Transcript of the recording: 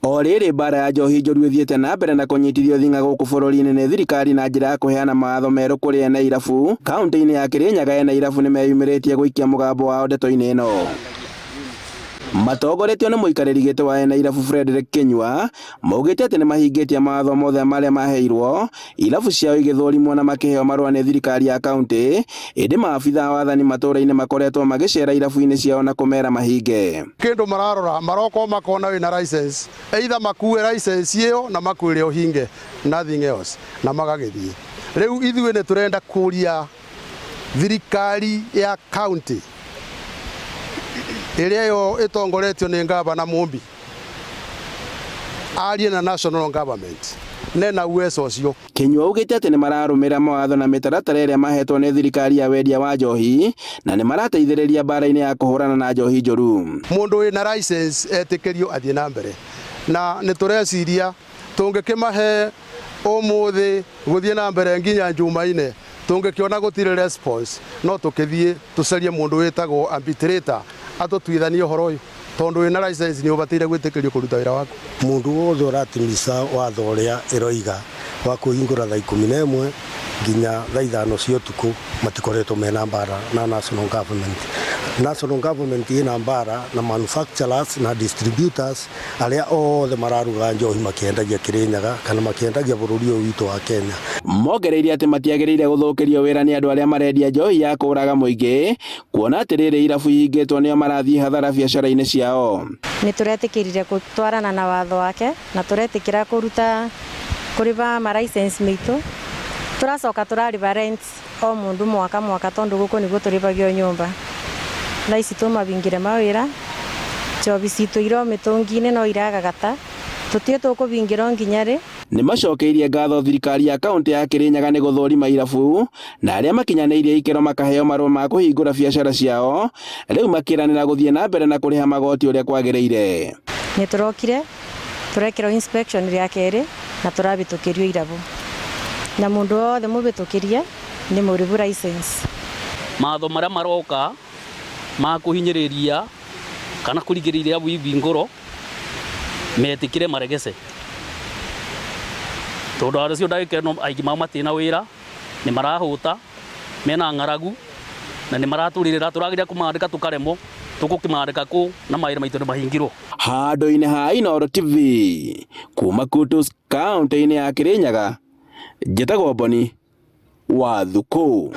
O rĩrĩ mbara ya njohi njũru ĩthiĩte na mbere na kũnyitithio thing'a gũkũ bũrũri-inĩ nĩ thirikari na njĩra ya kũheana mawatho merũ kũrĩ ene irabu, kaunti-inĩ ya Kirinyaga ene irabu nĩ meyumĩrĩtie gũikia mũgambo wao ndeto-inĩ ĩno. Matongoretio nĩ mũikarĩri gĩtĩ wa ene irabu Frederick Kinyua maugĩte atĩ nĩ mahingĩtie mawatho mothe marĩa maheirwo irabu ciao igĩthũrimwo na makĩheo marũa nĩ thirikari ya kaunti, ĩndĩ maabitha wathani matũũra-inĩ makoretwo magĩcera irabu-inĩ ciao na kũmera mahinge. Kĩndũ mararora maroko makona wĩna license, either makue license ĩyo na makwĩre ũhinge, nothing else, na magagĩthiĩ. Rĩu ithuĩ nĩ tũrenda kũria thirikari ya kaunti ĩrĩa yo ĩtongoretio nĩ ngavana Mumbi arie na national government nena uwezo ũcio. Kinyua augĩte atĩ nĩ mararũmĩrĩra mawatho na mĩtaratara ĩrĩa mahetwo nĩ thirikari ya wendia wa njohi na nĩ marateithĩrĩria mbara-inĩ ya kũhũrana na njohi njũru. Mũndũ wĩna license etĩkĩrio athiĩ na mbere, na nĩ tũreciria tũngĩkĩmahe ũmũthĩ gũthiĩ na mbere nginya Jumaine, tũngĩkĩona gũtirĩ response no tũkĩthiĩ tũcarie mũndũ wĩtagwo arbitrator atũtuithanie ũhoro ũyũ, tondũ wĩna license nĩ ũbataire gwĩtĩkĩrio kũruta wĩra waku. Mũndũ wothe ũratimica watho ũrĩa ĩroiga wa kũhingũra thaa 11 nginya thaa 5 cia ũtukũ matikoretwo mena mbara na national government. National government ĩna mbara na manufacturers na distributors arĩa othe mararuga njohi makĩendagia Kirinyaga kana makĩendagia bũrũri ũyũ witũ wa Kenya. Mongereire atĩ matiagĩrĩire gũthũkĩrio wĩra nĩ andũ arĩa marendia njohi ya kũraga mũingĩ, kuona atĩ rĩrĩ irabu ihingĩtwo nĩo marathiĩ hathara biacara-inĩ ciao. Nĩ tũretĩkĩrire gũtwarana na watho wake na tũretĩkĩra kũrĩba ma license maitũ. Tũracoka tũrarĩba rent o mũndũ mwaka tondũ gũkũ nĩguo tũrĩbagio nyũmba. Na ici tũmabingire mawĩra, njobi citũ iro mĩtũngi-inĩ no iragagata, tũtiĩ tũkũbingĩrwo nginya rĩ. Nĩ macokeirie ngatho thirikari ya kaunti ya Kirinyaga nĩ gũthũrima irabu na arĩa makinyanĩirie ikĩro makaheo marũa ma kũhingũra biacara ciao, rĩu makĩranĩra gũthiĩ na mbere na kũrĩha magoti ũrĩa kwagĩrĩire. Nĩ tũrokire tũrekĩrwo inspection rĩa kerĩ na tũrabĩtũkĩrio irabu, na mũndũ wothe mũbĩtũkĩrie nĩ mũrĩbu license. Matho marĩa maroka ma kũhinyĩrĩria kana kũrigĩrĩria bingũro metĩkire maregece, tondũ acio ndagĩka ĩno aingĩ mao matina wĩra, nĩ marahũta mena ng'aragu na nĩ maratũrĩrĩra, tũrageria kũmandĩka tũkaremwo, tũgũkĩmandĩka kũ na mawĩra maitũ nĩ mahingirwo. Handũ-inĩ ha Inooro TV kuma Kutus kaunti-inĩ ya Kirinyaga, njĩtagwo Boni Wathuku.